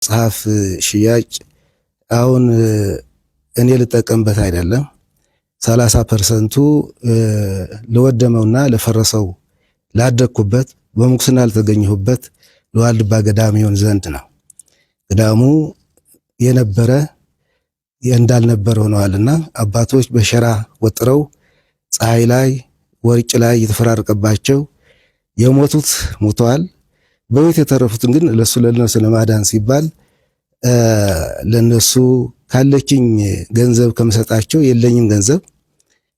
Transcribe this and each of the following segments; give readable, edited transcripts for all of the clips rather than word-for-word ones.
መጽሐፍ ሽያጭ አሁን እኔ ልጠቀምበት አይደለም 30% ለወደመውና ለፈረሰው ላደኩበት በሙክስና ለተገኘሁበት ለዋልድባ ገዳም ይሆን ዘንድ ነው። ገዳሙ የነበረ እንዳልነበረ ሆነዋልና አባቶች በሸራ ወጥረው ፀሐይ ላይ ወርጭ ላይ የተፈራረቀባቸው የሞቱት ሞተዋል። በቤት የተረፉትን ግን ለነሱ ለማዳን ሲባል ለነሱ ካለችኝ ገንዘብ ከመሰጣቸው የለኝም ገንዘብ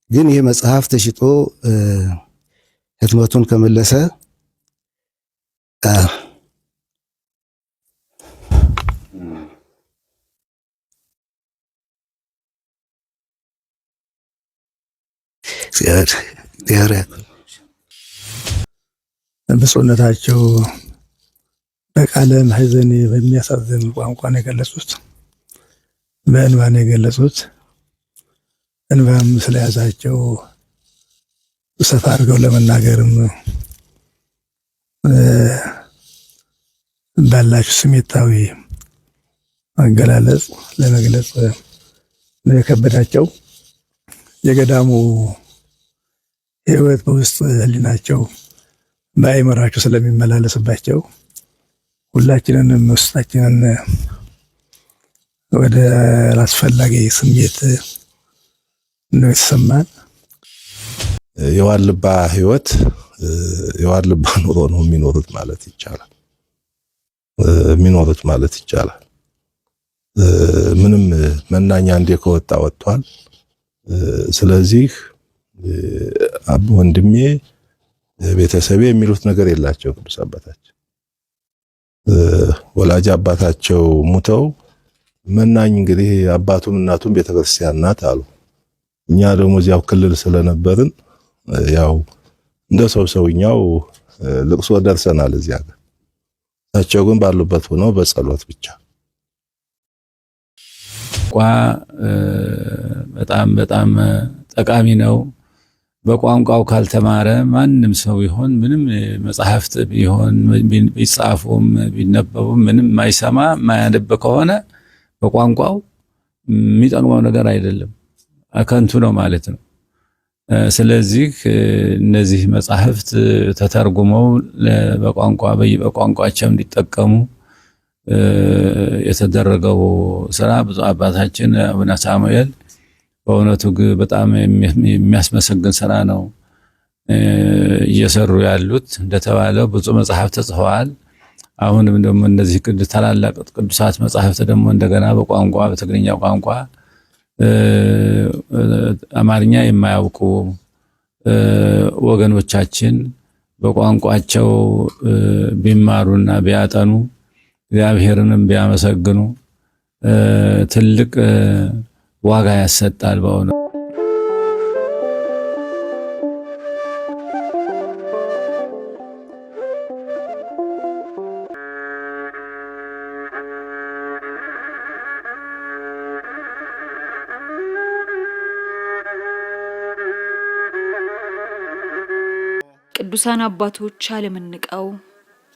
ግን ይሄ መጽሐፍ ተሽጦ ህትመቱን ከመለሰ ብፁዕነታቸው በቃለ ማሕዘን በሚያሳዝን ቋንቋ ነው የገለጹት፣ በእንባ ነው የገለጹት። እንባም ስለያዛቸው ሰፋ አድርገው ለመናገርም ባላችሁ ስሜታዊ አገላለጽ ለመግለጽ ነው የከበዳቸው። የገዳሙ ሕይወት በውስጥ ህሊናቸው በአእምሯቸው ስለሚመላለስባቸው ሁላችንንም ውስጣችንን ወደ አላስፈላጊ ስሜት ነው የተሰማን። የዋልድባ ሕይወት የዋልድባ ኑሮ ነው የሚኖሩት ማለት ይቻላል። ምንም መናኛ እንደ ከወጣ ወጥቷል። ስለዚህ ወንድሜ ቤተሰቤ የሚሉት ነገር የላቸው። ቅዱስ አባታቸው ወላጅ አባታቸው ሙተው መናኝ እንግዲህ አባቱም እናቱም ቤተክርስቲያን ናት አሉ። እኛ ደግሞ እዚያው ክልል ስለነበርን ያው እንደ ሰውኛው ልቅሶ ደርሰናል እዚያ ጋር። እሳቸው ግን ባሉበት ሆነው በጸሎት ብቻ በጣም ጠቃሚ ነው። በቋንቋው ካልተማረ ማንም ሰው ይሆን ምንም መጽሐፍት ቢሆን ቢጻፉም ቢነበቡም ምንም ማይሰማ ማያነብ ከሆነ በቋንቋው የሚጠቅመው ነገር አይደለም፣ ከንቱ ነው ማለት ነው። ስለዚህ እነዚህ መጽሐፍት ተተርጉመው በቋንቋቸው እንዲጠቀሙ የተደረገው ስራ ብዙ አባታችን አቡነ ሳሙኤል በእውነቱ በጣም የሚያስመሰግን ስራ ነው እየሰሩ ያሉት። እንደተባለው ብዙ መጽሐፍት ተጽፈዋል። አሁንም ደግሞ እነዚህ ታላላቅ ቅዱሳት መጽሐፍት ደግሞ እንደገና በቋንቋ በትግርኛ ቋንቋ አማርኛ የማያውቁ ወገኖቻችን በቋንቋቸው ቢማሩና ቢያጠኑ እግዚአብሔርንም ቢያመሰግኑ ትልቅ ዋጋ ያሰጣል በእውነት። ቅዱሳን አባቶች ዓለምን ንቀው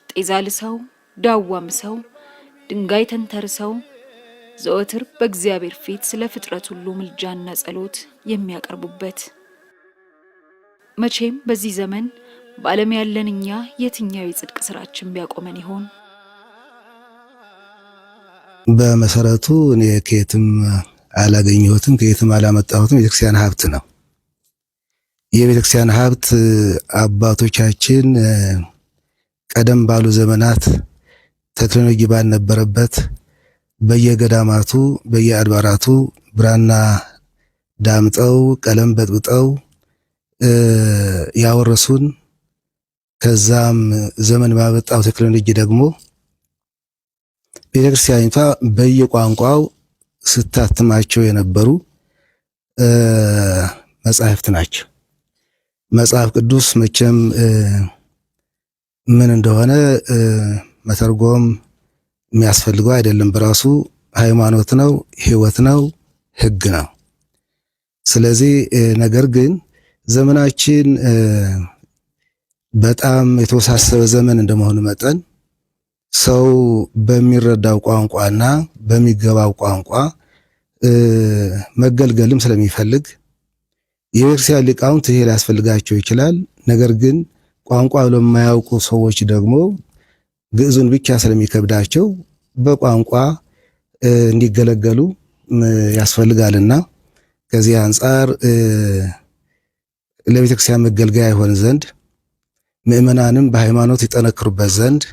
ጤዛ ልሰው ዳዋ ምሰው ድንጋይ ተንተርሰው ዘወትር በእግዚአብሔር ፊት ስለ ፍጥረት ሁሉ ምልጃና ጸሎት የሚያቀርቡበት። መቼም በዚህ ዘመን በዓለም ያለን እኛ የትኛው የጽድቅ ስራችን ቢያቆመን ይሆን? በመሰረቱ እኔ ከየትም አላገኘሁትም፣ ከየትም አላመጣሁትም። የቤተክርስቲያን ሀብት ነው። የቤተክርስቲያን ሀብት አባቶቻችን ቀደም ባሉ ዘመናት ቴክኖሎጂ ባልነበረበት በየገዳማቱ በየአድባራቱ ብራና ዳምጠው ቀለም በጥብጠው ያወረሱን። ከዛም ዘመን ባመጣው ቴክኖሎጂ ደግሞ ቤተክርስቲያኒቷ በየቋንቋው ስታትማቸው የነበሩ መጻሕፍት ናቸው። መጽሐፍ ቅዱስ መቼም ምን እንደሆነ መተርጎም የሚያስፈልገው አይደለም። በራሱ ሃይማኖት ነው፣ ሕይወት ነው፣ ሕግ ነው። ስለዚህ ነገር ግን ዘመናችን በጣም የተወሳሰበ ዘመን እንደመሆኑ መጠን ሰው በሚረዳው ቋንቋና በሚገባው ቋንቋ መገልገልም ስለሚፈልግ የቤተክርስቲያን ሊቃውንት ይሄ ሊያስፈልጋቸው ይችላል። ነገር ግን ቋንቋ ለማያውቁ ሰዎች ደግሞ ግዕዙን ብቻ ስለሚከብዳቸው በቋንቋ እንዲገለገሉ ያስፈልጋልና ከዚህ አንጻር ለቤተክርስቲያን መገልገያ ይሆን ዘንድ ምእመናንም በሃይማኖት ይጠነክሩበት ዘንድ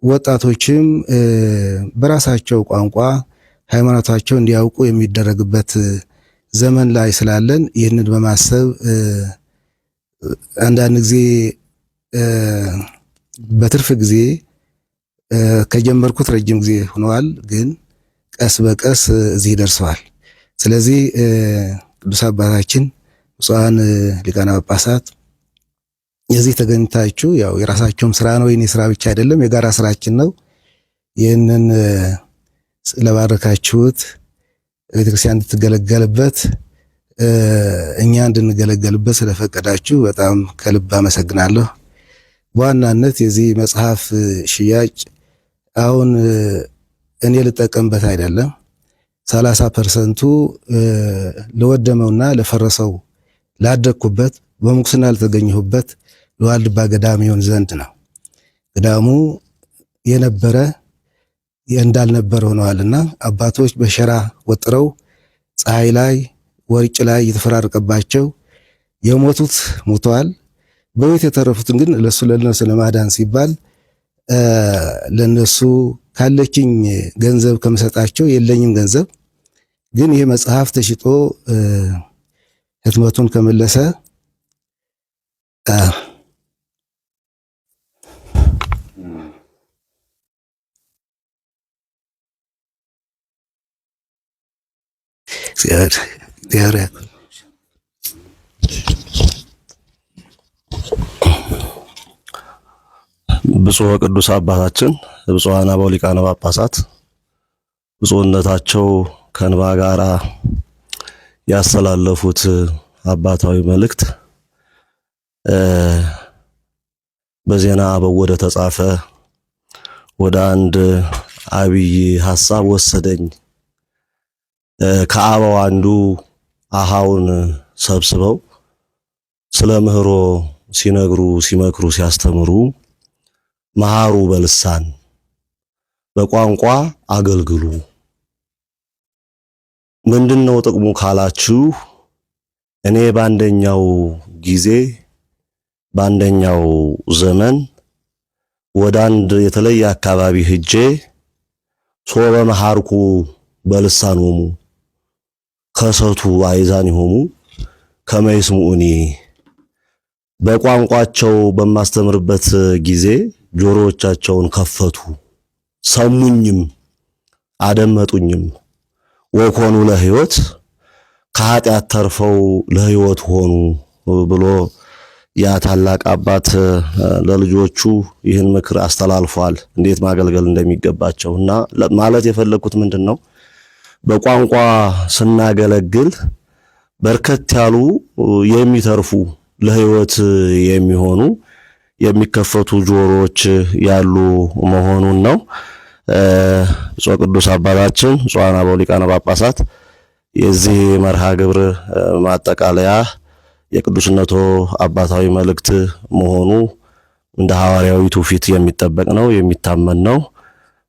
ወጣቶችም በራሳቸው ቋንቋ ሃይማኖታቸው እንዲያውቁ የሚደረግበት ዘመን ላይ ስላለን ይህንን በማሰብ አንዳንድ ጊዜ በትርፍ ጊዜ ከጀመርኩት ረጅም ጊዜ ሆኗል፣ ግን ቀስ በቀስ እዚህ ደርሰዋል። ስለዚህ ቅዱስ አባታችን ብፁዓን ሊቃነ ጳጳሳት የዚህ ተገኝታችሁ ያው የራሳቸውም ስራ ነው፣ የኔ ስራ ብቻ አይደለም፣ የጋራ ስራችን ነው። ይህንን ስለባረካችሁት ቤተክርስቲያን እንድትገለገልበት እኛ እንድንገለገልበት ስለፈቀዳችሁ በጣም ከልብ አመሰግናለሁ። በዋናነት የዚህ መጽሐፍ ሽያጭ አሁን እኔ ልጠቀምበት አይደለም፣ 30% ለወደመውና ለፈረሰው ላደኩበት በምንኩስና ለተገኘሁበት ለዋልድባ ገዳም ይሆን ዘንድ ነው። ገዳሙ የነበረ እንዳልነበር ሆነዋልና አባቶች በሸራ ወጥረው ፀሐይ ላይ ወርጭ ላይ የተፈራረቀባቸው የሞቱት ሞተዋል። በቤት የተረፉትን ግን ለነሱ ለማዳን ሲባል ለነሱ ካለችኝ ገንዘብ ከምሰጣቸው የለኝም ገንዘብ ግን ይሄ መጽሐፍ ተሽጦ ህትመቱን ከመለሰ ብፁዕ ቅዱስ አባታችን ብፁዓን አበው ሊቃነ ጳጳሳት ብፁዕነታቸው ከእንባ ጋር ያስተላለፉት አባታዊ መልእክት በዜና አበው ወደ ተጻፈ ወደ አንድ አብይ ሐሳብ ወሰደኝ። ከአበው አንዱ አሃውን ሰብስበው ስለ ምህሮ ሲነግሩ ሲመክሩ ሲያስተምሩ መሃሩ በልሳን በቋንቋ አገልግሉ። ምንድነው ጥቅሙ ካላችሁ እኔ በአንደኛው ጊዜ በአንደኛው ዘመን ወደ አንድ የተለየ አካባቢ ሄጄ ሶበ መሃርኩ በልሳኖሙ ከሰቱ አይዛን ይሆሙ ከመይስሙኒ በቋንቋቸው በማስተምርበት ጊዜ ጆሮዎቻቸውን ከፈቱ፣ ሰሙኝም አደመጡኝም። ወኮኑ ለሕይወት ከኃጢአት ተርፈው ለሕይወት ሆኑ ብሎ ያ ታላቅ አባት ለልጆቹ ይህን ምክር አስተላልፏል፣ እንዴት ማገልገል እንደሚገባቸው። እና ማለት የፈለኩት ምንድነው በቋንቋ ስናገለግል በርከት ያሉ የሚተርፉ ለሕይወት የሚሆኑ የሚከፈቱ ጆሮዎች ያሉ መሆኑን ነው። ብፁዕ ቅዱስ አባታችን ብፁዓን አበው ሊቃነ ጳጳሳት የዚህ መርሃ ግብር ማጠቃለያ የቅዱስነቶ አባታዊ መልእክት መሆኑ እንደ ሐዋርያዊ ትውፊት የሚጠበቅ ነው፣ የሚታመን ነው።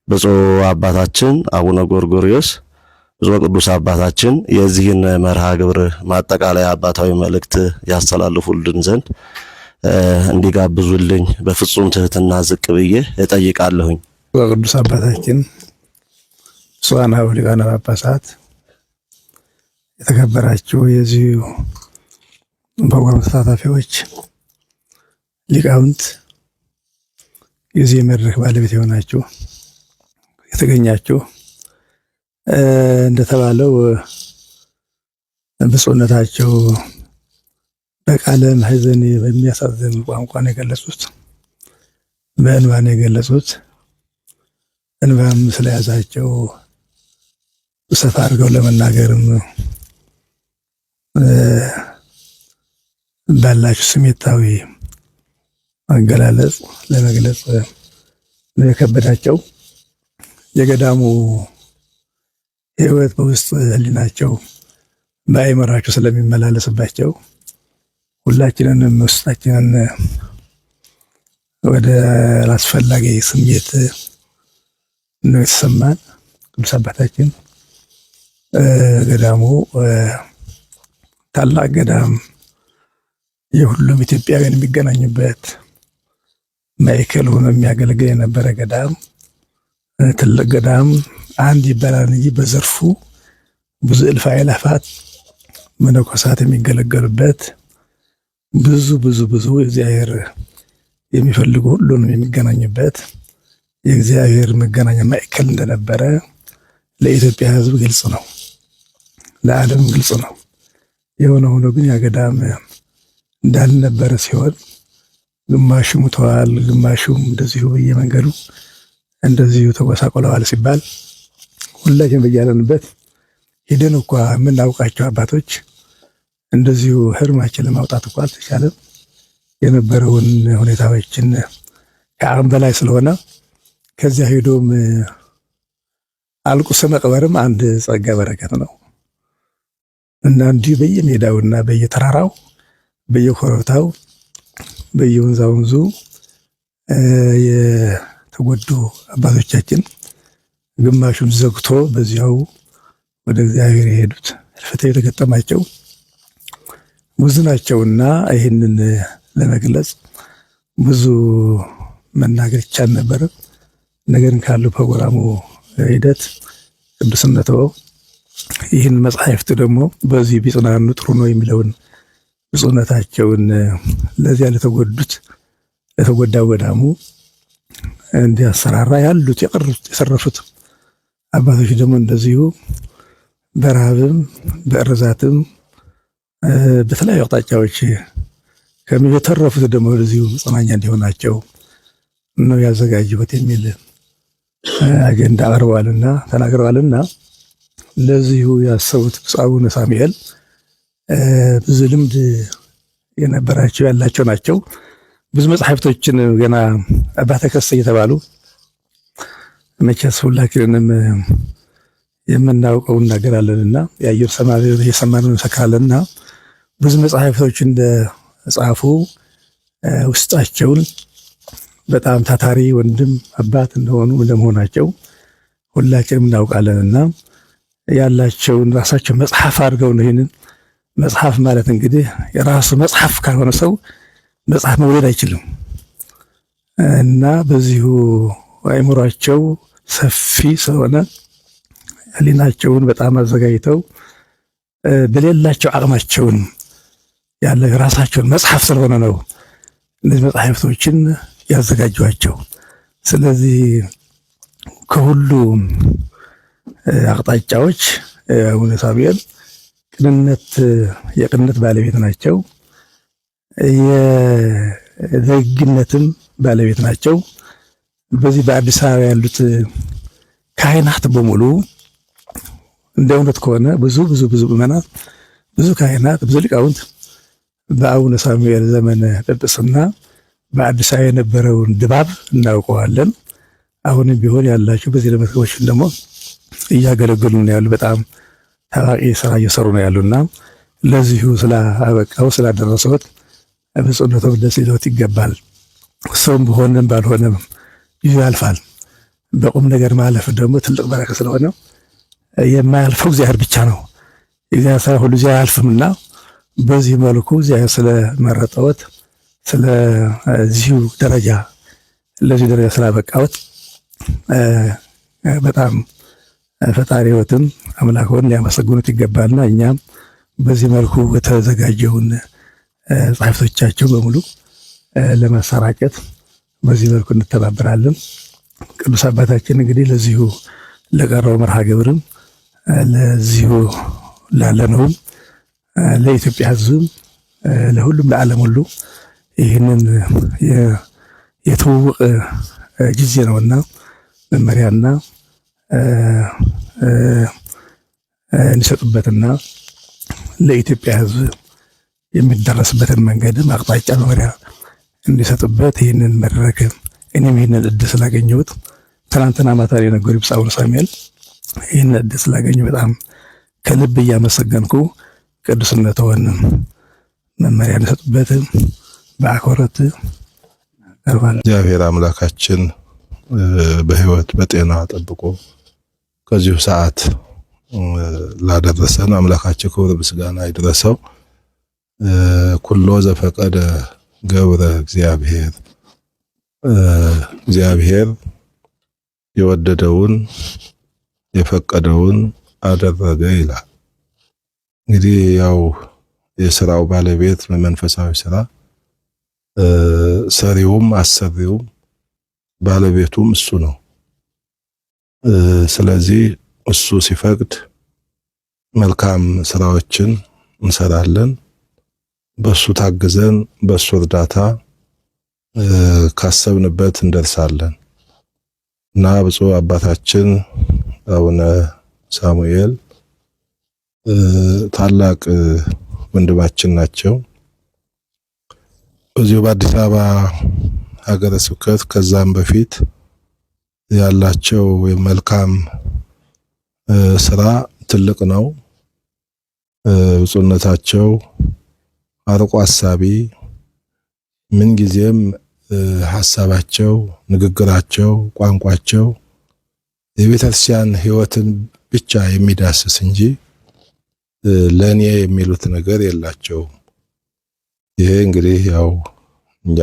ብፁዕ አባታችን አቡነ ጎርጎርዮስ ብፁዕ ቅዱስ አባታችን የዚህን መርሃ ግብር ማጠቃለያ አባታዊ መልእክት ያስተላልፉልን ዘንድ እንዲጋብዙልኝ በፍጹም ትህትና ዝቅ ብዬ እጠይቃለሁኝ። ቅዱስ አባታችን ብፁዓን አበው ሊቃነ ጳጳሳት፣ የተከበራችሁ የዚህ ፕሮግራም ተሳታፊዎች፣ ሊቃውንት፣ የዚህ መድረክ ባለቤት የሆናችሁ የተገኛችሁ፣ እንደተባለው ብፁዕነታቸው በቃለ ማህዘን በሚያሳዝን ቋንቋ ነው የገለጹት፣ በእንባ ነው የገለጹት። እንባም ስለያዛቸው ሰፋ አድርገው ለመናገርም ባላችሁ ስሜታዊ አገላለጽ ለመግለጽ ነው የከበዳቸው። የገዳሙ ሕይወት በውስጥ ሕሊናቸው በአእምሯቸው ስለሚመላለስባቸው ሁላችንንም ውስጣችንን ወደ አላስፈላጊ ስሜት ነው የተሰማን። ቅዱስ አባታችን ገዳሙ ታላቅ ገዳም የሁሉም ኢትዮጵያውያን የሚገናኙበት ማዕከል ሆኖ የሚያገለግል የነበረ ገዳም፣ ትልቅ ገዳም አንድ ይባላል እንጂ በዘርፉ ብዙ እልፍ አእላፋት መነኮሳት የሚገለገሉበት ብዙ ብዙ ብዙ እግዚአብሔር የሚፈልጉ ሁሉንም የሚገናኙበት የእግዚአብሔር መገናኛ ማዕከል እንደነበረ ለኢትዮጵያ ሕዝብ ግልጽ ነው፣ ለዓለም ግልጽ ነው። የሆነ ሆኖ ግን ያ ገዳም እንዳልነበረ ሲሆን ግማሹ ሙተዋል፣ ግማሹም እንደዚሁ በየመንገዱ እንደዚሁ ተጎሳቆለዋል ሲባል ሁላችን በያለንበት ሄደን እንኳ የምናውቃቸው አባቶች እንደዚሁ ህርማችን ለማውጣት እንኳ አልተቻለም። የነበረውን ሁኔታዎችን ከአቅም በላይ ስለሆነ ከዚያ ሄዶም አልቁስ መቅበርም አንድ ጸጋ በረከት ነው እና እንዲህ በየሜዳውና በየተራራው በየኮረብታው በየወንዛውንዙ የተጎዱ አባቶቻችን ግማሹን ዘግቶ በዚያው ወደ እግዚአብሔር የሄዱት ህልፈተ የተገጠማቸው ብዙ ናቸውና ይህንን ለመግለጽ ብዙ መናገር ይቻል ነበር። ነገር ግን ካለው ፕሮግራሙ ሂደት ቅዱስነቱ ይህን መጽሐፍት ደግሞ በዚህ ቢጽናኑ ጥሩ ነው የሚለውን ብፁዕነታቸውን ለዚያ ለተጎዳው ገዳሙ እንዲያሰራራ ያሉት የቀሩት የሰረፉት አባቶች ደግሞ እንደዚሁ በረሃብም በእርዛትም በተለያዩ አቅጣጫዎች ከሚተረፉት ደግሞ ለዚሁ መጽናኛ እንዲሆናቸው ነው ያዘጋጀሁት የሚል አጀንዳ አቅርበዋልና ተናግረዋልና ለዚሁ ያሰቡት ብፁዕ አቡነ ሳሙኤል ብዙ ልምድ የነበራቸው ያላቸው ናቸው። ብዙ መጽሐፍቶችን ገና አባተ ከሰ እየተባሉ መቼስ ሁላችንንም የምናውቀው እናገራለንና የአየር ሰማይ የሰማነውን እንሰክራለንና ብዙ መጽሐፍቶች እንደጻፉ ውስጣቸውን በጣም ታታሪ ወንድም አባት እንደሆኑ እንደመሆናቸው ሁላችንም እናውቃለንና ያላቸውን ራሳቸው መጽሐፍ አድርገው ነው። ይህንን መጽሐፍ ማለት እንግዲህ የራሱ መጽሐፍ ካልሆነ ሰው መጽሐፍ መውለድ አይችልም እና በዚሁ አእምሯቸው ሰፊ ስለሆነ ሕሊናቸውን በጣም አዘጋጅተው በሌላቸው አቅማቸውን ያለ ራሳቸውን መጽሐፍ ስለሆነ ነው እነዚህ መጽሐፍቶችን ያዘጋጇቸው። ስለዚህ ከሁሉ አቅጣጫዎች አቡነ ሳሙኤል የቅንነት ባለቤት ናቸው። የደግነትም ባለቤት ናቸው። በዚህ በአዲስ አበባ ያሉት ካህናት በሙሉ እንደ እውነት ከሆነ ብዙ ምዕመናት፣ ብዙ ካህናት፣ ብዙ ሊቃውንት በአቡነ ሳሙኤል ዘመነ ጵጵስና በአዲስ አበባ የነበረውን ድባብ እናውቀዋለን። አሁንም ቢሆን ያላቸው በዚህ ለመዝገቦችን ደግሞ እያገለገሉ ነው ያሉ። በጣም ታዋቂ ስራ እየሰሩ ነው ያሉና ለዚሁ ስላበቃው ስላደረሰውት ብፁዕነቱ ደስ ሊሎት ይገባል። ሰውም በሆነም ባልሆነም ጊዜ ያልፋል። በቁም ነገር ማለፍ ደግሞ ትልቅ በረከት ስለሆነ የማያልፈው እግዚአብሔር ብቻ ነው። እግዚአብሔር ስራ ሁሉ እግዚአብሔር አያልፍምና በዚህ መልኩ እግዚአብሔር ስለመረጠዎት ስለዚሁ ደረጃ ለዚህ ደረጃ ስላበቃዎት በጣም ፈጣሪዎትን አምላክዎን ሊያመሰግኑት ይገባልና እኛም በዚህ መልኩ የተዘጋጀውን ጸሐፍቶቻቸው በሙሉ ለማሰራጨት በዚህ መልኩ እንተባበራለን። ቅዱስ አባታችን እንግዲህ ለዚሁ ለቀረው መርሃ ግብርም ለዚሁ ላለነውም ለኢትዮጵያ ሕዝብም ለሁሉም ለዓለም ሁሉ ይህንን የትውውቅ ጊዜ ነውና መመሪያና እንዲሰጡበትና ለኢትዮጵያ ሕዝብ የሚደረስበትን መንገድም አቅጣጫ መመሪያ እንዲሰጡበት ይህንን መድረክ እኔም ይህንን እድል ስላገኘሁት ትናንትና ማታ የነገሩ ብፁዕ አቡነ ሳሙኤል ይህንን እድል ስላገኘሁ በጣም ከልብ እያመሰገንኩ ቅዱስነትዎን መመሪያ እንሰጡበት በአክብሮት ቀርባለሁ። እግዚአብሔር አምላካችን በሕይወት በጤና ጠብቆ ከዚሁ ሰዓት ላደረሰን አምላካችን ክብር ምስጋና ይድረሰው። ኩሎ ዘፈቀደ ገብረ እግዚአብሔር እግዚአብሔር የወደደውን የፈቀደውን አደረገ ይላል። እንግዲህ ያው የሥራው ባለቤት መንፈሳዊ ሥራ ሰሪውም አሰሪውም ባለቤቱም እሱ ነው። ስለዚህ እሱ ሲፈቅድ መልካም ስራዎችን እንሰራለን። በሱ ታግዘን በሱ እርዳታ ካሰብንበት እንደርሳለን እና ብፁዕ አባታችን አቡነ ሳሙኤል ታላቅ ወንድማችን ናቸው። በዚሁ በአዲስ አበባ ሀገረ ስብከት ከዛም በፊት ያላቸው መልካም ስራ ትልቅ ነው። ብፁዕነታቸው አርቆ አሳቢ፣ ምን ጊዜም ሐሳባቸው፣ ንግግራቸው፣ ቋንቋቸው የቤተክርስቲያን ሕይወትን ብቻ የሚዳስስ እንጂ ለኔ የሚሉት ነገር የላቸውም። ይሄ እንግዲህ ያው እኛ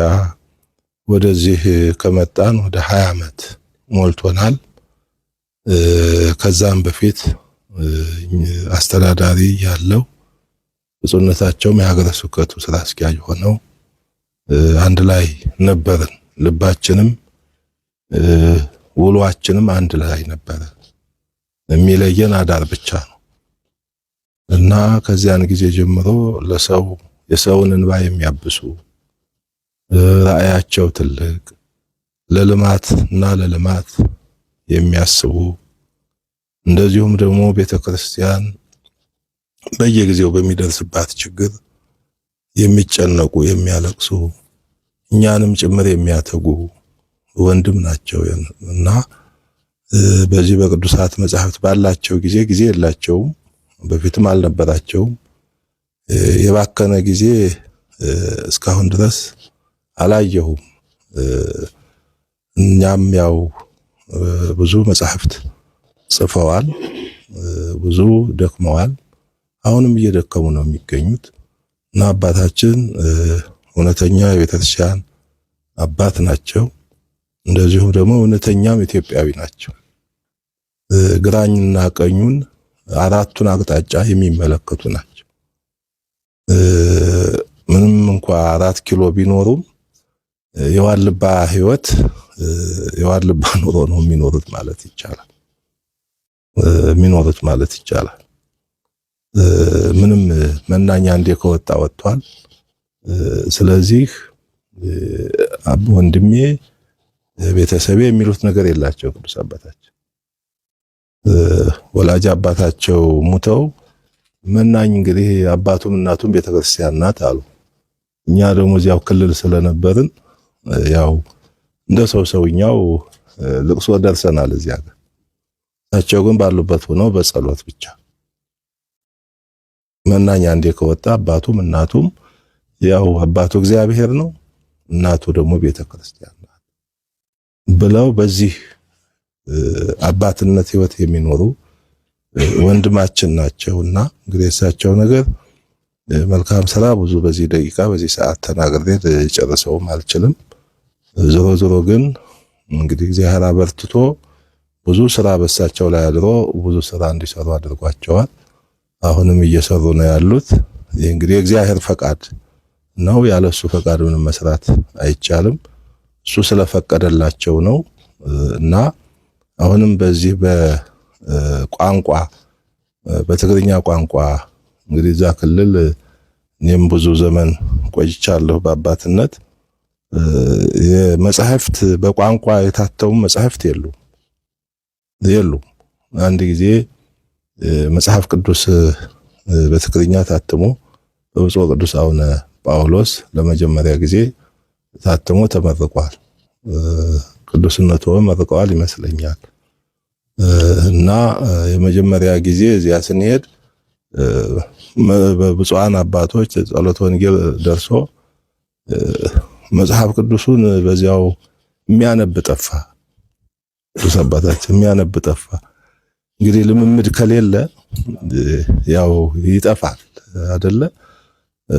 ወደዚህ ከመጣን ወደ 20 ዓመት ሞልቶናል። ከዛም በፊት አስተዳዳሪ ያለው ብፁዕነታቸውም የሀገረ ስብከቱ ስራ አስኪያጅ ሆነው አንድ ላይ ነበርን። ልባችንም ውሏችንም አንድ ላይ ነበረ። የሚለየን አዳር ብቻ ነው እና ከዚያን ጊዜ ጀምሮ ለሰው የሰውን እንባ የሚያብሱ ራእያቸው ትልቅ ለልማት እና ለልማት የሚያስቡ እንደዚሁም ደግሞ ቤተክርስቲያን በየጊዜው በሚደርስባት ችግር የሚጨነቁ የሚያለቅሱ እኛንም ጭምር የሚያተጉ ወንድም ናቸው እና በዚህ በቅዱሳት መጻሕፍት ባላቸው ጊዜ የላቸውም፣ በፊትም አልነበራቸውም። የባከነ ጊዜ እስካሁን ድረስ አላየሁም። እኛም ያው ብዙ መጻሕፍት ጽፈዋል፣ ብዙ ደክመዋል፣ አሁንም እየደከሙ ነው የሚገኙት እና አባታችን እውነተኛ የቤተክርስቲያን አባት ናቸው። እንደዚሁም ደግሞ እውነተኛም ኢትዮጵያዊ ናቸው። ግራኝና ቀኙን አራቱን አቅጣጫ የሚመለከቱ ናቸው። ምንም እንኳን 4 ኪሎ ቢኖሩም የዋልባ ህይወት የዋልባ ኑሮ ነው የሚኖሩት ማለት ይቻላል። ምንም መናኛ እንደ ከወጣ ወጥቷል። ስለዚህ ወንድሜ ቤተሰቤ የሚሉት ነገር የላቸው። ቅዱስ አባታችን ወላጅ አባታቸው ሙተው መናኝ እንግዲህ አባቱም እናቱም ቤተክርስቲያን ናት አሉ። እኛ ደግሞ እዚያው ክልል ስለነበርን ያው እንደ ሰውኛው ልቅሶ ደርሰናል እዚያ ጋር። እሳቸው ግን ባሉበት ሆነው በጸሎት ብቻ መናኛ እንደ ከወጣ አባቱም እናቱም ያው አባቱ እግዚአብሔር ነው፣ እናቱ ደግሞ ቤተክርስቲያን ናት ብለው በዚህ አባትነት ህይወት የሚኖሩ ወንድማችን ናቸውና እንግዲህ እሳቸው ነገር መልካም ስራ ብዙ በዚህ ደቂቃ በዚህ ሰዓት ተናግሬ ጨርሰውም አልችልም። ዞሮ ግን እንግዲህ እግዚአብሔር አበርትቶ ብዙ ስራ በእሳቸው ላይ አድሮ ብዙ ስራ እንዲሰሩ አድርጓቸዋል። አሁንም እየሰሩ ነው ያሉት። ይህ እንግዲህ እግዚአብሔር ፈቃድ ነው። ያለሱ ፈቃድ ምንም መስራት አይቻልም። እሱ ስለፈቀደላቸው ነው እና አሁንም በዚህ በቋንቋ በትግርኛ ቋንቋ እንግዲህ እዛ ክልል እኔም ብዙ ዘመን ቆይቻለሁ በአባትነት። የመጻሕፍት በቋንቋ የታተሙ መጻሕፍት የሉም። አንድ ጊዜ መጽሐፍ ቅዱስ በትግርኛ ታትሞ በብፁዕ ቅዱስ አቡነ ጳውሎስ ለመጀመሪያ ጊዜ ታትሞ ተመርቋል። ቅዱስነቱ መርቀዋል ይመስለኛል። እና የመጀመሪያ ጊዜ እዚያ ስንሄድ በብፁዓን አባቶች ጸሎተ ወንጌል ደርሶ መጽሐፍ ቅዱሱን በዚያው የሚያነብ ጠፋ። ቅዱስ አባታችን የሚያነብ ጠፋ። እንግዲህ ልምምድ ከሌለ ያው ይጠፋል አይደለ?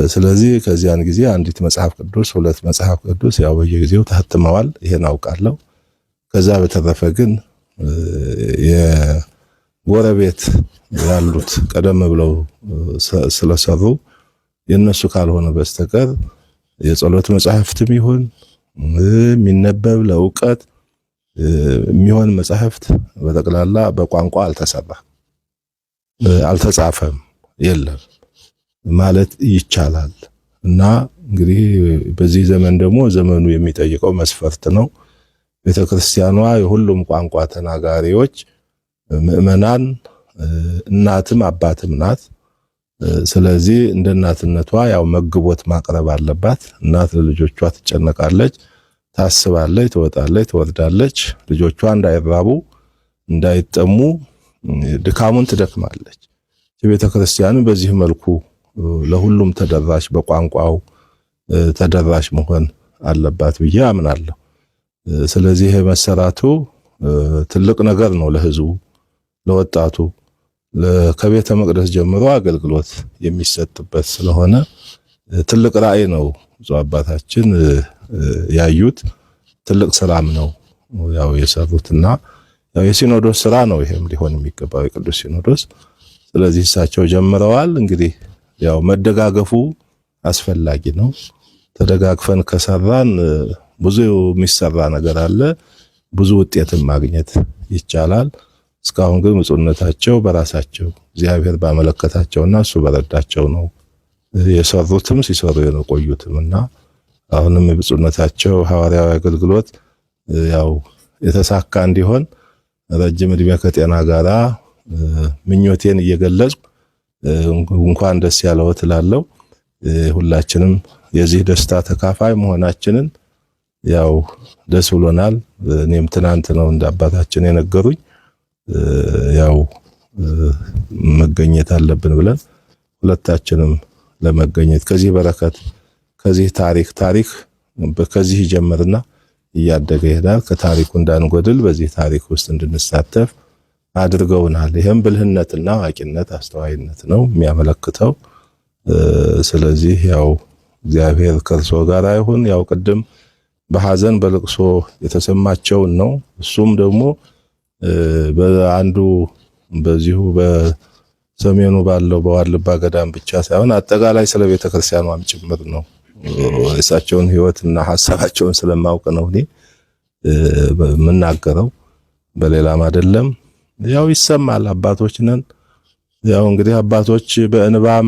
ስለዚህ ከዚያን ጊዜ አንዲት መጽሐፍ ቅዱስ 2 መጽሐፍ ቅዱስ ያው በየጊዜው ታትመዋል። ይሄን አውቃለሁ። ከዛ በተረፈ ግን የጎረቤት ያሉት ቀደም ብለው ስለሰሩ የነሱ ካልሆነ በስተቀር የጸሎት መጽሐፍትም ይሁን የሚነበብ ለእውቀት የሚሆን መጽሐፍት በጠቅላላ በቋንቋ አልተጻፈም፣ የለም ማለት ይቻላል። እና እንግዲህ በዚህ ዘመን ደግሞ ዘመኑ የሚጠይቀው መስፈርት ነው። ቤተክርስቲያኗ የሁሉም ቋንቋ ተናጋሪዎች ምእመናን እናትም አባትም ናት። ስለዚህ እንደ እናትነቷ ያው መግቦት ማቅረብ አለባት። እናት ለልጆቿ ትጨነቃለች፣ ታስባለች፣ ትወጣለች፣ ትወርዳለች። ልጆቿ እንዳይራቡ እንዳይጠሙ ድካሙን ትደክማለች። የቤተክርስቲያን በዚህ መልኩ ለሁሉም ተደራሽ በቋንቋው ተደራሽ መሆን አለባት ብዬ አምናለሁ። ስለዚህ መሰራቱ ትልቅ ነገር ነው ለህዝቡ፣ ለወጣቱ ከቤተ መቅደስ ጀምሮ አገልግሎት የሚሰጥበት ስለሆነ ትልቅ ራዕይ ነው ብፁዕ አባታችን ያዩት። ትልቅ ስራም ነው ያው የሰሩትና ያው የሲኖዶስ ስራ ነው ይሄም ሊሆን የሚገባው የቅዱስ ሲኖዶስ። ስለዚህ እሳቸው ጀምረዋል። እንግዲህ ያው መደጋገፉ አስፈላጊ ነው። ተደጋግፈን ከሰራን ብዙ የሚሰራ ነገር አለ፣ ብዙ ውጤትን ማግኘት ይቻላል። እስካሁን ግን ብፁዕነታቸው በራሳቸው እግዚአብሔር ባመለከታቸውና እሱ በረዳቸው ነው የሰሩትም ሲሰሩ የቆዩትምና አሁንም ብፁዕነታቸው ሐዋርያዊ አገልግሎት ያው የተሳካ እንዲሆን ረጅም ዕድሜ ከጤና ጋራ ምኞቴን እየገለጽኩ እንኳን ደስ ያለው እላለሁ። ሁላችንም የዚህ ደስታ ተካፋይ መሆናችንን ያው ደስ ብሎናል። እኔም ትናንት ነው እንደ አባታችን የነገሩኝ ያው መገኘት አለብን ብለን ሁለታችንም ለመገኘት ከዚህ በረከት ከዚህ ታሪክ ከዚህ ይጀምርና እያደገ ይሄዳል። ከታሪኩ እንዳንጎድል በዚህ ታሪክ ውስጥ እንድንሳተፍ አድርገውናል። ይሄም ብልህነትና አዋቂነት አስተዋይነት ነው የሚያመለክተው። ስለዚህ ያው እግዚአብሔር ከእርሶ ጋር ይሁን። ያው ቅድም በሐዘን በልቅሶ የተሰማቸውን ነው። እሱም ደግሞ በአንዱ በዚሁ በሰሜኑ ባለው በዋልባ ገዳም ብቻ ሳይሆን አጠቃላይ ስለ ቤተክርስቲያኗም ጭምር ነው። እሳቸውን ሕይወትና ሐሳባቸውን ስለማውቅ ነው እኔ የምናገረው፣ በሌላም አይደለም። ያው ይሰማል። አባቶች ነን። ያው እንግዲህ አባቶች በእንባም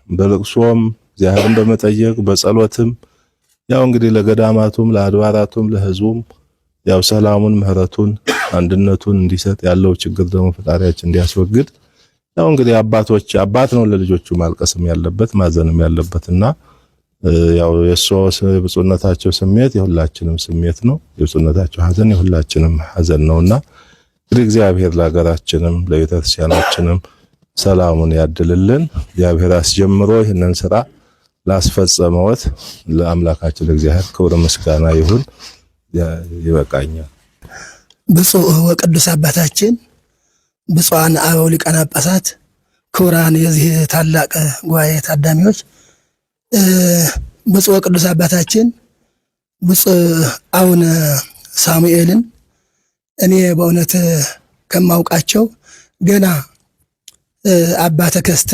በልቅሶም እግዚአብሔርን በመጠየቅ በጸሎትም ያው እንግዲህ ለገዳማቱም ለአድባራቱም ለሕዝቡም ያው ሰላሙን ምሕረቱን አንድነቱን እንዲሰጥ ያለው ችግር ደግሞ ፈጣሪያችን እንዲያስወግድ ያው እንግዲህ አባት ነው ለልጆቹ ማልቀስም ያለበት ማዘንም ያለበትና ያው የሶስ ብፁዕነታቸው ስሜት የሁላችንም ስሜት ነው። የብፁዕነታቸው ሐዘን የሁላችንም ሐዘን ነውና እንግዲህ እግዚአብሔር ለሀገራችንም ለቤተክርስቲያናችንም ሰላሙን ያድልልን። እግዚአብሔር አስጀምሮ ይህንን ስራ ላስፈጸመውት ለአምላካችን ለእግዚአብሔር ክብር ምስጋና ይሁን። ይበቃኛል። ብፁዕ ወቅዱስ አባታችን፣ ብፁዓን አበው ሊቃነ ጳጳሳት፣ ክቡራን የዚህ ታላቅ ጉባኤ ታዳሚዎች፣ ብፁዕ ወቅዱስ አባታችን ብፁዕ አቡነ ሳሙኤልን እኔ በእውነት ከማውቃቸው ገና አባ ተከስተ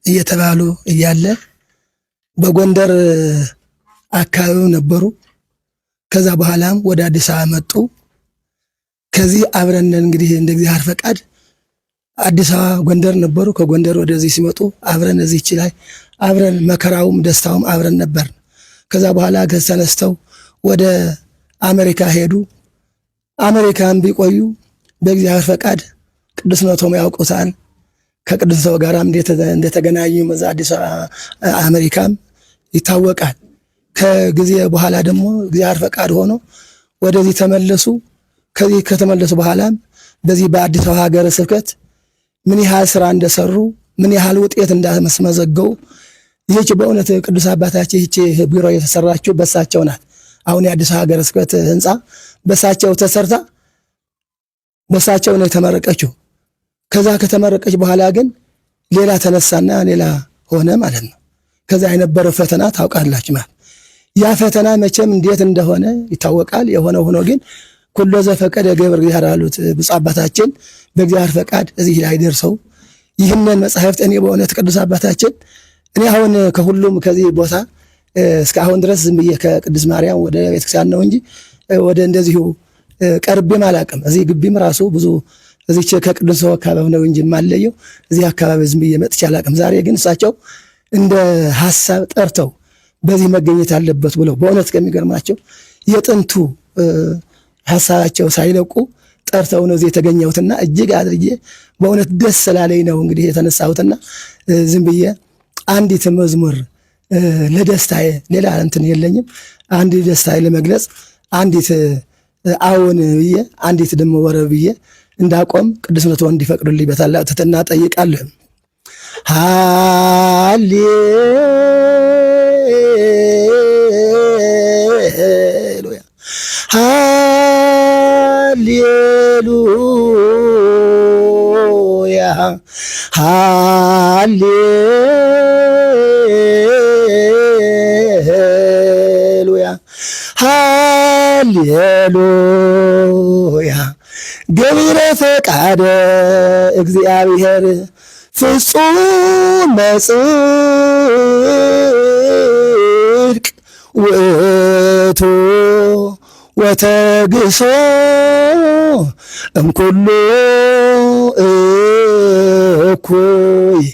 እየተባሉ እያለ በጎንደር አካባቢው ነበሩ። ከዛ በኋላም ወደ አዲስ አበባ መጡ። ከዚህ አብረን እንግዲህ እንደ እግዚአብሔር ፈቃድ አዲስ አበባ ጎንደር ነበሩ። ከጎንደር ወደዚህ ሲመጡ አብረን እዚህ ላይ አብረን መከራውም ደስታውም አብረን ነበር። ከዛ በኋላ ተነስተው ወደ አሜሪካ ሄዱ። አሜሪካን ቢቆዩ በእግዚአብሔር ፈቃድ ቅዱስነቶም ያውቁታል። ከቅዱስ ሰው ጋራም እንደተገናኙ መዛ አዲስ አሜሪካም ይታወቃል። ከጊዜ በኋላ ደግሞ እግዚአብሔር ፈቃድ ሆኖ ወደዚህ ተመለሱ። ከዚህ ከተመለሱ በኋላም በዚህ በአዲስ አበባ ሀገረ ስብከት ምን ያህል ስራ እንደሰሩ ምን ያህል ውጤት እንዳስመዘገቡ ይህች በእውነት ቅዱስ አባታችን ይህች ቢሮ የተሰራችው በሳቸው ናት። አሁን የአዲስ አበባ ሀገረ ስብከት ህንፃ በሳቸው ተሰርታ በሳቸው ነው የተመረቀችው። ከዛ ከተመረቀች በኋላ ግን ሌላ ተነሳና ሌላ ሆነ ማለት ነው። ከዛ የነበረው ፈተና ታውቃላችሁ ማለት ያ ፈተና መቼም እንዴት እንደሆነ ይታወቃል። የሆነ ሆኖ ግን ኩሎ ዘፈቀደ ገብረ እግዚአብሔር አሉት ብፁዕ አባታችን በእግዚአብሔር ፈቃድ እዚህ ላይ ደርሰው ይህንን መጽሐፍት እኔ በእውነት ቅዱስ አባታችን እኔ አሁን ከሁሉም ከዚህ ቦታ እስካሁን ድረስ ዝም ብዬ ከቅድስ ማርያም ወደ ቤተክርስቲያን ነው እንጂ ወደ እንደዚሁ ቀርቤም አላውቅም። እዚህ ግቢም ራሱ ብዙ እዚህ ከቅዱስ አካባቢ ነው እንጂ የማለየው እዚህ አካባቢ ዝም ብዬ መጥቼ አላውቅም። ዛሬ ግን እሳቸው እንደ ሐሳብ ጠርተው በዚህ መገኘት አለበት ብለው በእውነት ከሚገርማቸው የጥንቱ ሐሳባቸው ሳይለቁ ጠርተው ነው እዚህ የተገኘሁትና እጅግ አድርጌ በእውነት ደስ ስላለኝ ነው እንግዲህ የተነሳሁትና ዝም ብዬ አንዲት መዝሙር ለደስታዬ ሌላ እንትን የለኝም። አንድ ደስታዬ ለመግለጽ አንዲት አዎን ብዬ አንዲት ደሞ ወረ ብዬ እንዳቆም ቅዱስነቱ እንዲፈቅዱልኝ በታላቅ ትሕትና ጠይቃለሁ። ሃሌሉያ ሃሌሉያ ሃሌሉያ ሃሌሉያ ገቢረ ፈቃደ እግዚአብሔር ፍጹም መጽድቅ ውእቱ ወተግሶ እምኩሉ እኩይ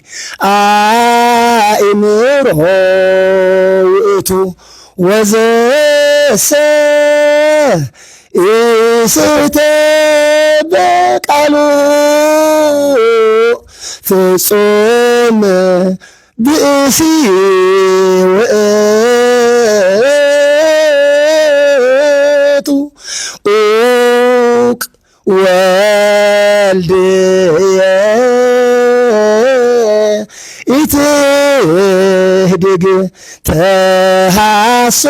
አእምሮ ውእቱ ወዘሰ ኢስተ በቃሉ ፍጹም ብእሲ ውእቱ ኡቅ ወልድየ ኢትህድግ ተሃሶ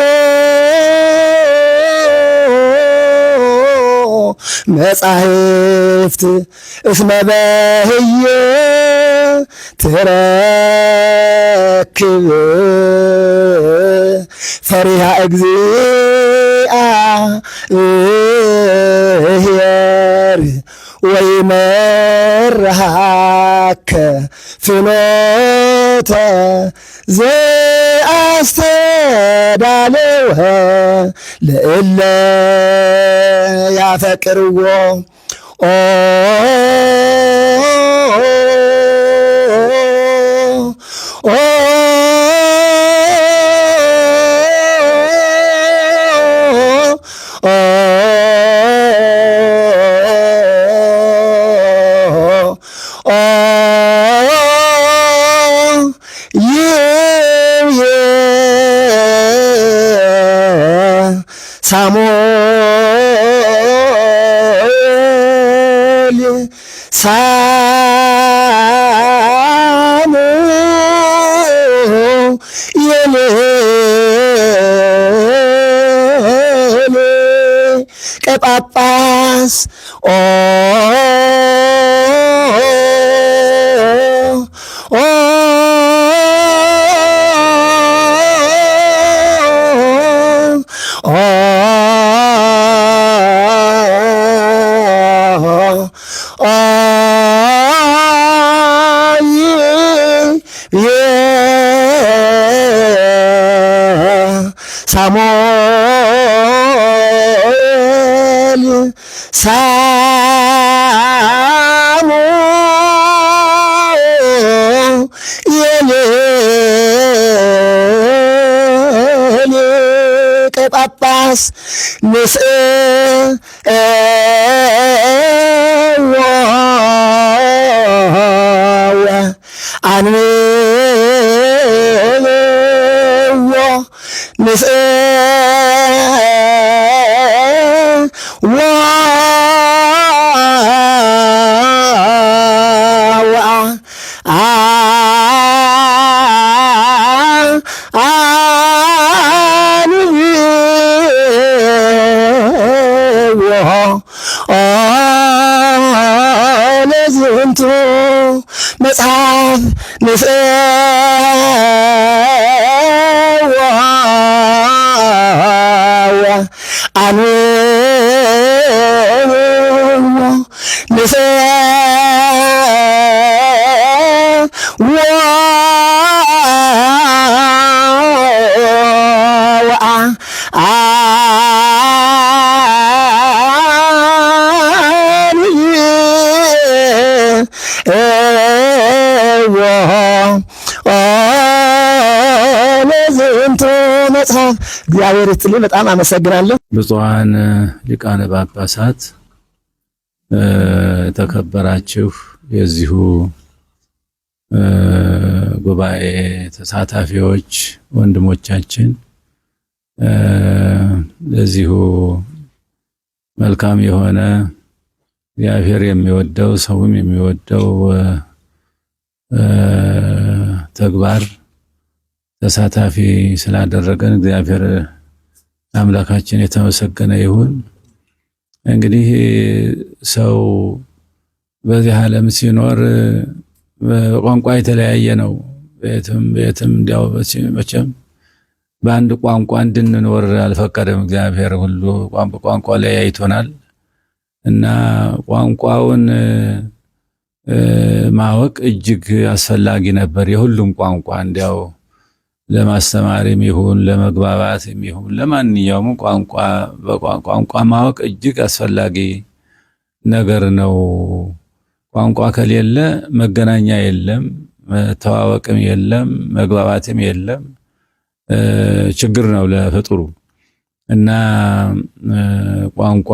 መጻሕፍት እስመ በህየ ትረክብ ፈሪሃ እግዚአብሔር ወይመርሃከ ፍኖተ ዘአስተዳለወ ለእለ ያፈቅርዎ ሳሙኤል ሳሙኤል ቀጳጳስ ሳሙኤል ሳሙኤል ጳጳስ ንስእዎ አንብዎ ንስእዎ ለዝንቱ መጽሐፍ ንጽዋ አንብቦ ንጽዋ መጽሐፍ እግዚአብሔር ይስጥልኝ። በጣም አመሰግናለሁ። ብፁዓን ሊቃነ ጳጳሳት፣ የተከበራችሁ የዚሁ ጉባኤ ተሳታፊዎች ወንድሞቻችን፣ ለዚሁ መልካም የሆነ እግዚአብሔር የሚወደው ሰውም የሚወደው ተግባር ተሳታፊ ስላደረገን እግዚአብሔር አምላካችን የተመሰገነ ይሁን። እንግዲህ ሰው በዚህ ዓለም ሲኖር በቋንቋ የተለያየ ነው። ቤትም እንዲያው መቼም በአንድ ቋንቋ እንድንኖር አልፈቀደም እግዚአብሔር። ሁሉ ቋንቋ ለያይቶናል እና ቋንቋውን ማወቅ እጅግ አስፈላጊ ነበር። የሁሉም ቋንቋ እንዲያው ለማስተማርም ይሁን ለመግባባትም ይሁን ለማንኛውም ቋንቋ ማወቅ እጅግ አስፈላጊ ነገር ነው። ቋንቋ ከሌለ መገናኛ የለም፣ መተዋወቅም የለም፣ መግባባትም የለም። ችግር ነው ለፍጡሩ እና ቋንቋ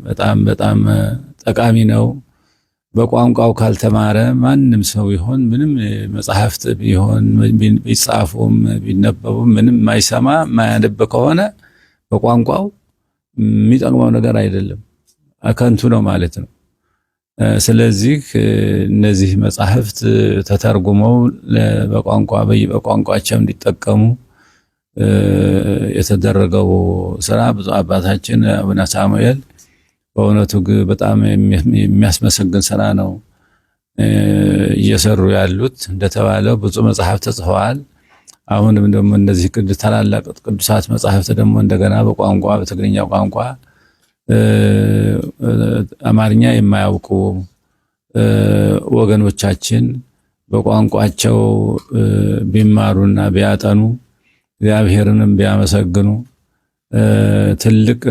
በጣም በጣም ጠቃሚ ነው። በቋንቋው ካልተማረ ማንም ሰው ይሆን ምንም መጽሐፍት ቢሆን ቢጻፉም ቢነበቡም ምንም ማይሰማ ማያነብ ከሆነ በቋንቋው የሚጠቅመው ነገር አይደለም፣ ከንቱ ነው ማለት ነው። ስለዚህ እነዚህ መጽሐፍት ተተርጉመው በቋንቋቸው እንዲጠቀሙ የተደረገው ስራ ብፁዕ አባታችን አቡነ ሳሙኤል በእውነቱ በጣም የሚያስመሰግን ስራ ነው እየሰሩ ያሉት። እንደተባለው ብዙ መጽሐፍት ተጽፈዋል። አሁንም ደግሞ እነዚህ ታላላቅ ቅዱሳት መጽሐፍት ደግሞ እንደገና በቋንቋ በትግርኛ ቋንቋ አማርኛ የማያውቁ ወገኖቻችን በቋንቋቸው ቢማሩና ቢያጠኑ እግዚአብሔርንም ቢያመሰግኑ ትልቅ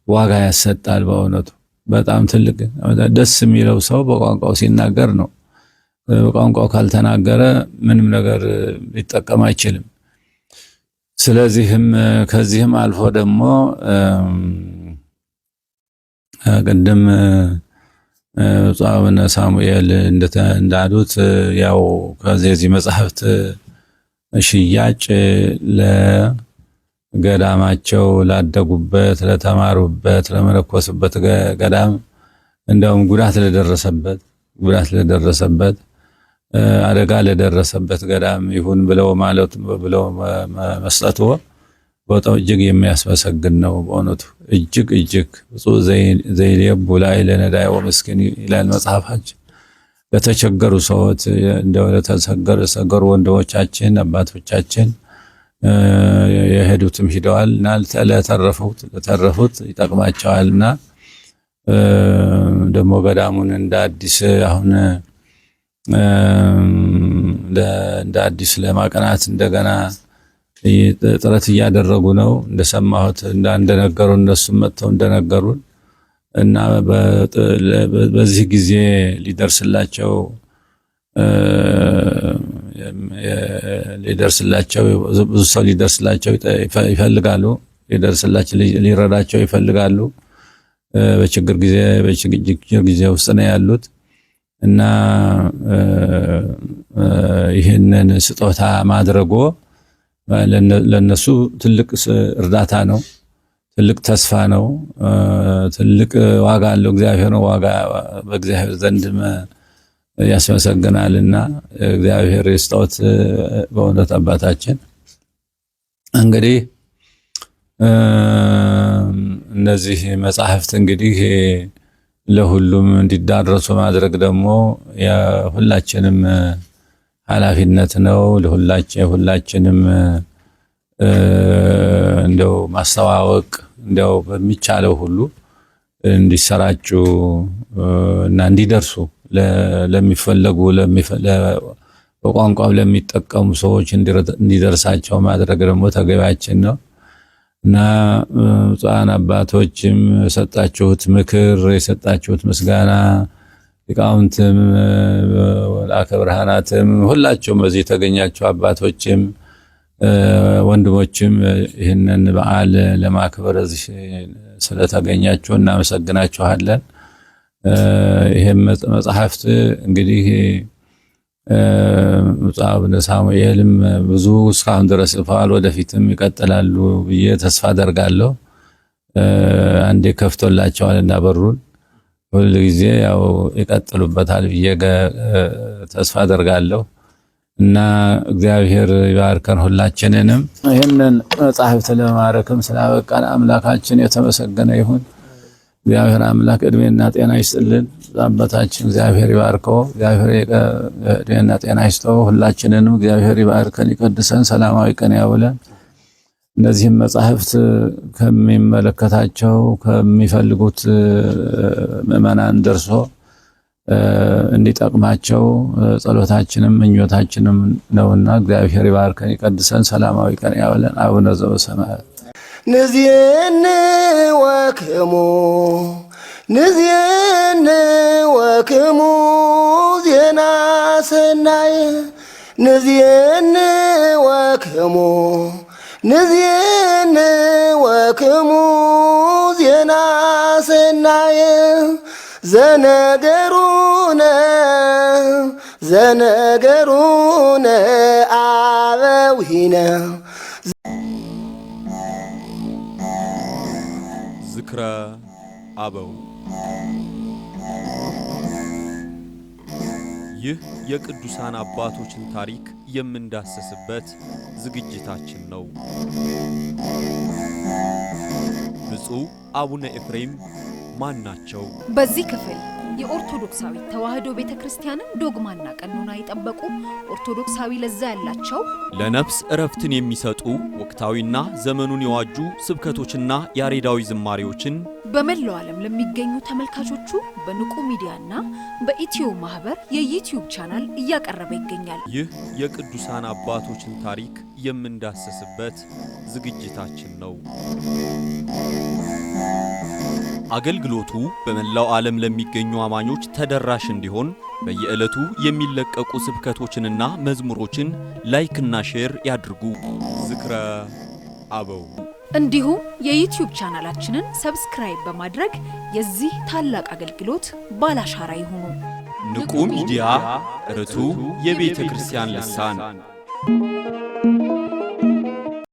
ዋጋ ያሰጣል። በእውነቱ በጣም ትልቅ ደስ የሚለው ሰው በቋንቋው ሲናገር ነው። በቋንቋው ካልተናገረ ምንም ነገር ሊጠቀም አይችልም። ስለዚህም ከዚህም አልፎ ደግሞ ቅድም ብፁዕ አቡነ ሳሙኤል እንዳሉት ያው ከዚህ መጽሐፍት ሽያጭ ለገዳማቸው ላደጉበት፣ ለተማሩበት፣ ለመነኮሱበት ገዳም እንደውም ጉዳት ለደረሰበት አደጋ ለደረሰበት ገዳም ይሁን ብለው መስጠቱ በጣም እጅግ የሚያስመሰግን ነው። በእውነቱ እጅግ ብፁዕ ዘይሌቡ ላዕለ ነዳይ ወምስኪን ይላል መጽሐፋችን። ለተቸገሩ ሰዎች እንደው ለተቸገሩ ወንድሞቻችን አባቶቻችን የሄዱትም ሂደዋልና ለተረፉት ይጠቅማቸዋልና ደግሞ ገዳሙን እንደ አዲስ ለማቀናት እንደገና ጥረት እያደረጉ ነው። እንደሰማሁት እንደነገሩ እነሱም መጥተው እንደነገሩን እና በዚህ ጊዜ ሊደርስላቸው ብዙ ሰው ሊደርስላቸው ይፈልጋሉ። ሊረዳቸው ይፈልጋሉ። በችግር ጊዜ ውስጥ ነው ያሉት እና ይህንን ስጦታ ማድረጎ ለነሱ ትልቅ እርዳታ ነው፣ ትልቅ ተስፋ ነው፣ ትልቅ ዋጋ አለው። እግዚአብሔር ነው ዋጋ በእግዚአብሔር ዘንድ ያስመሰግናልና እግዚአብሔር ይስጠውት። በእውነት አባታችን እንግዲህ እነዚህ መጽሐፍት እንግዲህ ለሁሉም እንዲዳረሱ ማድረግ ደግሞ የሁላችንም ኃላፊነት ነው። ለሁላችንም እንደው ማስተዋወቅ እንደው በሚቻለው ሁሉ እንዲሰራጩ እና እንዲደርሱ ለሚፈለጉ በቋንቋው ለሚጠቀሙ ሰዎች እንዲደርሳቸው ማድረግ ደግሞ ተገቢያችን ነው እና ብፁዓን አባቶችም የሰጣችሁት ምክር የሰጣችሁት ምስጋና ሊቃውንትም ወላከ ብርሃናትም ሁላችሁም በዚህ የተገኛችሁ አባቶችም ወንድሞችም ይህንን በዓል ለማክበር እዚህ ስለተገኛችሁ እናመሰግናችኋለን። ይሄም መጽሐፍት እንግዲህ አቡነ ሳሙኤልም ብዙ እስካሁን ድረስ ጽፈዋል፣ ወደፊትም ይቀጥላሉ ብዬ ተስፋ አደርጋለሁ። አንዴ ከፍቶላቸዋልና በሩን ሁሉ ጊዜ ያው ይቀጥሉበታል ብዬ ተስፋ አደርጋለሁ እና እግዚአብሔር ይባርከን ሁላችንንም። ይህንን መጽሐፍት ለማረክም ስላበቃን አምላካችን የተመሰገነ ይሁን። እግዚአብሔር አምላክ እድሜና ጤና ይስጥልን። አባታችን እግዚአብሔር ይባርከው፣ እግዚአብሔር እድሜና ጤና ይስጠው። ሁላችንንም እግዚአብሔር ይባርከን፣ ይቀድሰን፣ ሰላማዊ ቀን ያውለን። እነዚህም መጽሐፍት ከሚመለከታቸው ከሚፈልጉት ምዕመናን ደርሶ እንዲጠቅማቸው ጸሎታችንም ምኞታችንም ነውና እግዚአብሔር ይባርከን፣ ይቀድሰን፣ ሰላማዊ ቀን ያውለን። አቡነ ዘበሰማያት ንዚን ወክሙ ንዚን ወክሙ ዜና ሰናይ ንዚን ወክሙ ንዚን ወክሙ ዜና ሰናይ ዘነገሩነ አበዊነ ዝክረ አበው። ይህ የቅዱሳን አባቶችን ታሪክ የምንዳሰስበት ዝግጅታችን ነው። ብፁዕ አቡነ ኤፍሬም ማን ናቸው? በዚህ ክፍል የኦርቶዶክሳዊት ተዋሕዶ ቤተክርስቲያንን ዶግማና ቀኖና የጠበቁ ኦርቶዶክሳዊ ለዛ ያላቸው ለነፍስ እረፍትን የሚሰጡ ወቅታዊና ዘመኑን የዋጁ ስብከቶችና ያሬዳዊ ዝማሬዎችን በመላው ዓለም ለሚገኙ ተመልካቾቹ በንቁ ሚዲያና በኢትዮ ማህበር የዩቲዩብ ቻናል እያቀረበ ይገኛል። ይህ የቅዱሳን አባቶችን ታሪክ የምንዳሰስበት ዝግጅታችን ነው። አገልግሎቱ በመላው ዓለም ለሚገኙ አማኞች ተደራሽ እንዲሆን በየዕለቱ የሚለቀቁ ስብከቶችንና መዝሙሮችን ላይክና ሼር ያድርጉ። ዝክረ አበው። እንዲሁም የዩቲዩብ ቻናላችንን ሰብስክራይብ በማድረግ የዚህ ታላቅ አገልግሎት ባላሻራ ይሁኑ። ንቁ ሚዲያ ርቱ የቤተ ክርስቲያን ልሳን